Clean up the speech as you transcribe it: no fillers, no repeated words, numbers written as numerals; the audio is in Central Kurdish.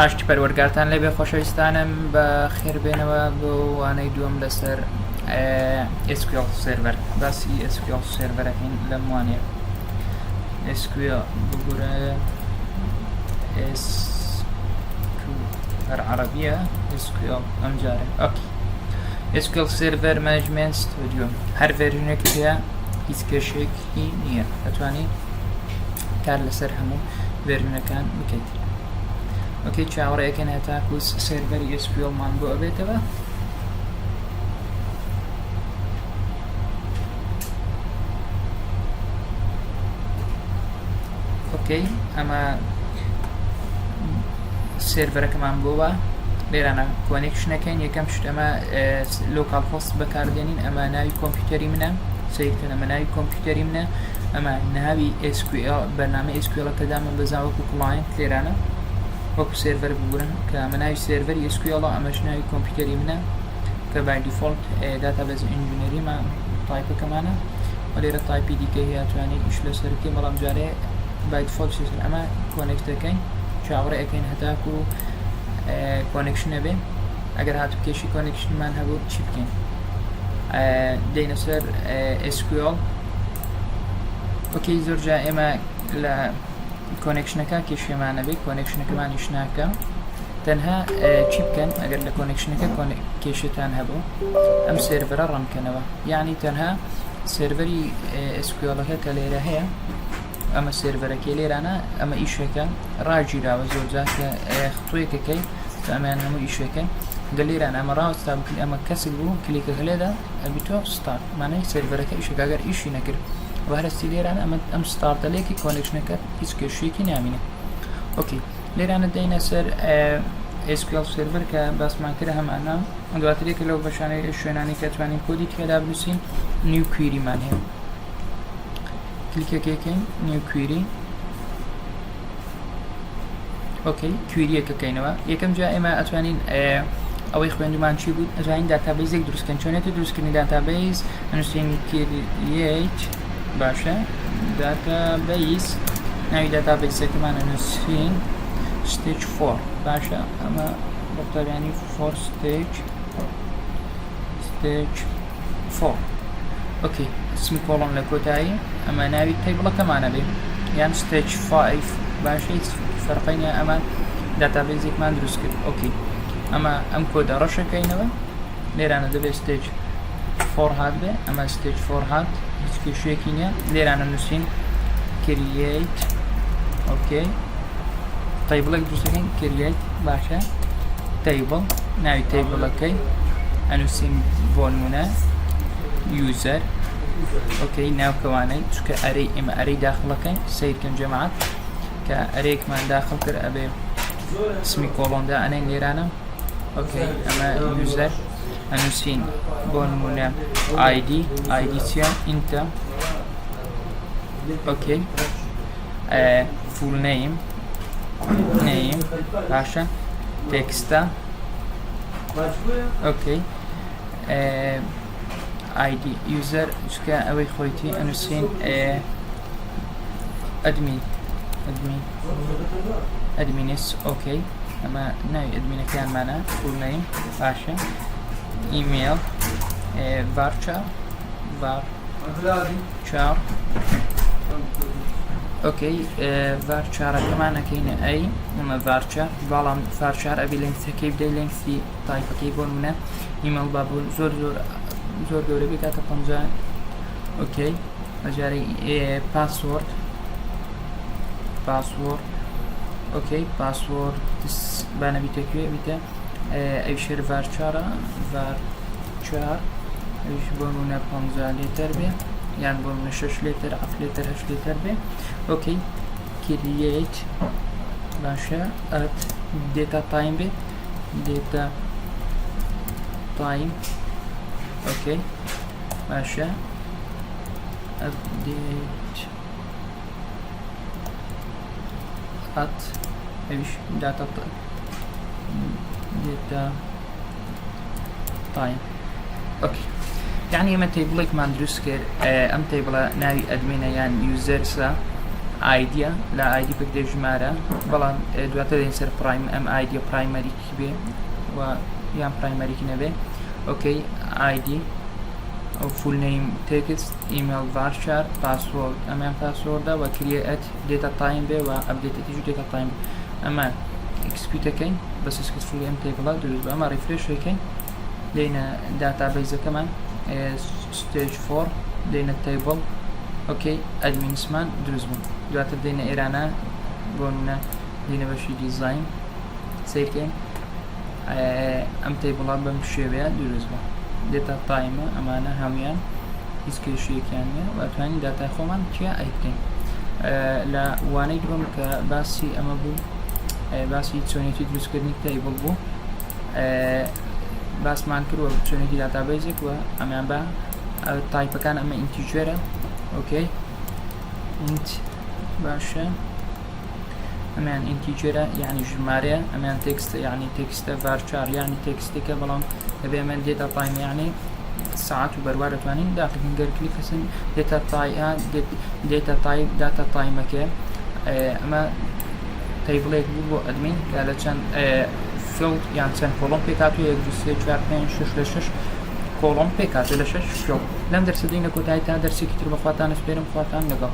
ئاشتی پەروەردگارتان لێبێ خۆشەویستانم بە خێربێنەوە بۆ وانەی دووەم لەسەر SQL سێرڤەر باسی SQL سێرڤەرەکەین لەم وانەیە SQL بگورە هەر عەرەبیە SQL ئەم جارە ئۆکی SQL سێرڤەر مانیجمنت ستودیۆ هەر ڤێرژنێک هەیە هیچ کێشەیەکی نییە دەتوانیت کار لەسەر هەموو ڤێرژنەکان بکەیت اوكي چاوەڕێکەکەن هەتاکو سێرڤەری SQL مان بۆ ئەبێتەوە اوكي ئەمە سێرڤەرەکەمان بۆوە لێرانە کۆنێکشنەکەین یەکەم شت ئەمە لۆکال هۆست بەکاردێنین ئەمە ناوی کۆمپیوتەری منە سیرکەن ئەمە ناوی کۆمپیوتەری منە ئەمە ناوی SQL بەرنامە SQLەکە دامە بەزاوەکو کڵاینت لێرانە وەکو سێرڤەر بگورن کە ئەمە ناوی سێرڤەری SQL ئەمەش ناوی کۆمپیوتەری منە کە بای دیفۆڵت داتابێز ئینژینەریمان تایپەکەمانە و لێرە تایپی دیکە هەیە توانێت ئیش لەسەر بکەین بەڵام جارێ بای دیفۆڵت ئەمە کۆنێکتەکەین چاوەڕێەکەین هەتاکو کۆنێکشنە بێ ئەگەر هاتوکێشی کۆنێکشنمان هەبوو چی بکەین دەینە سەر SQL وەکی زۆر جا ئێمە لە کۆنێکشنەکە کێشێمانە بێت کۆنێکشنەکەمانیش ناکە تەنها چی بکەن ئەگەر لە کۆنێکشنەکە کێشتان هەبوو ئەم سێرڤەرە ڕەنکەنەوە یعنی تەنها سێرڤەری SQLەکە کە لێرە هەیە ئەمە سێرڤەرەکەی لێرانە ئەمە ئیشەکە ڕاگیراوە زۆر جار کە خۆیەکەکەی کە ئەمان هەموو ئیشەکەی گە لێران ئەمە ڕاوەستا بکەین ئەمە کەسێک بوو کلیکەکە لێدا ئەبیتۆ ستارت مانای سێرڤەرەکە ئیشەکە ئەگەر ئیشی نەکرد وهرستی لێران ئەم ستارتەلێکی کۆنێکشنەکە هیچ کێشەیەکی نامینە اوكي لێرانە دەینە سەر SQL سێرڤەر کە باسمان کرد هەمانە دواترێکە لەو بەشانەی شوێنانی کە توانین کۆدی تێدا بنووسین نیو کوێریمان هەیە کلیکەکەین نیو کوێری اوكي کوێریەکەکەینەوە یەکەم جا ئێمە ئەتوانین ئەوەی خوێندومان چی بوو ئەتوانین داتابیزێک دروستکەین چۆنێتە دروستکردنی داتابیز ئەنووسین create باشە داتابیز ناوی داتابیزەکەمان ئەنووسین stage 4 باشە ئەمە بەقوتابیانی 4 stage 4 اوكي اسمی کۆڵۆن لە کۆتایی ئەمە ناوی تەیبڵەکەمانە بێ یان stage 5 باشە هیچ فەرقی نییە ئەمان داتابیزێکمان دروست کرد اوكي ئەمە ئەم کۆدە ڕەشەکەینەوە لێرانە دەبێت stage 4 هات بێ ئەمە stage 4 هات هیچ کێشەیەکی نییە لێرانە نووسین create اوكي تەیبڵێک دروستەکەین create باشە تەیبڵ ناوی تەیبڵەکەی ئەنووسین بۆ نمونە user اوكي ناوکەوانەی چکە ئەرەی ئێمە ئەرەی داخڵەکەین سیرکەن جەماعەت کە ئەرەیەکمان داخڵ کرد ئەبێ اسمی کۆڵۆندا ئەنێن لێرانە اوكي ئەمە user ئەنووسین بۆ نمونە ID چیە ئینتە اوكي full name باشە تێکستە اوكي ID user چکە ئەوەی خۆیتی ئەنووسین admins اوكي ئەمە ناوی ئەدمینەکانمانە full name باشە email varchar اوكي varcharەکەمان ئەکەینە ئەی ئەمە varchar بەڵام varchar ئەبی لێنگسەکەی بدەی لێنگسی تایپەکەی بۆ منە email بابوو زۆر گەورە بێت کاتە 50 اوكي ئەجارەی password اوكي password بانەبیتە کوێ بیتە ئەی شێر varcharە varchar ئەویش بۆ منە 50 لێتەر بێ یان بۆ منە 6 لێتەر 7 لێتەر 8 لێتەر بێ اوكي create باشە at data time بێ data time اوكي باشە update at ئەویش data time اوكي یعنی ئەمە تەیبڵێکمان دروست کرد ئەم تەیبڵە ناوی ئەدمینە یان یوزەرسە ئایدە لە ئایدی پێک ژمارە بەڵام دواتر دێن سەر پرایم ئەم ئایدە پرایمەریکی بێ و یان پرایمەریکی نەبێ ئۆکەی ئایدی ئەو فول نەیم تێکست ئیمێل ڤارچار پاسوۆرد ئەمان پاسوۆردە و کریێت دێتە تایم بێ و ئەپدێتێتیش دێتە تایم ئەمە ئەکسپیتەکەین بە سکسفولی ئەم تێبڵا دروست بە ئەمە ڕیفرێشەکەین لێنە داتابیزەکەمان ستێج 4 دێنە تیبڵ ئۆکەی ئەدمینسمان دروست بوون دواتر دێنە ئێرانە بۆ نمونە دێنە بەشی دیزاین سیرکەین ئەم تیبڵا بەم شێوەیە دروست بوو دێتە تایمە ئەمانە هەمویان هیچ کێشەیەکیان نیە و ئەتوانین داتای خۆمان چیا ئەیکەین لە وانەی دووەم کە باسی ئەمە بوو باسی چۆنێتی دروستکردنی تیبڵ بوو باسمان کردوە چۆنێتی داتابیزێک و ئەمیان بە تایپەکان ئەمە ئینتیجێرە ئۆکەی ئینت باشە ئەمیان ئینتیجێرە یعنی ژمارەیە ئەمیان تێکستە یعنی تێکستە ڤارچار یعنی تێکستێکە بەڵام دەبێ ئەمەن دێتە تایم یعنی ساعت و بەروار دەتوانین داخلین گەرکلی کەسن دێتە تایپ داتە تایمەکە ئەمە تیبڵێک بوو بۆ ئەدمین کە لە چەند فیلد یان چەند کۆڵۆم پێکات و 1 2 3 4 5 6 لە 6 کۆڵۆم پێکاتە لە 6 فیلد لەم دەرسەدەی نەکۆتایی تا دەرسێکی تر بەخواتان سپێرم خواتان لەگەڵ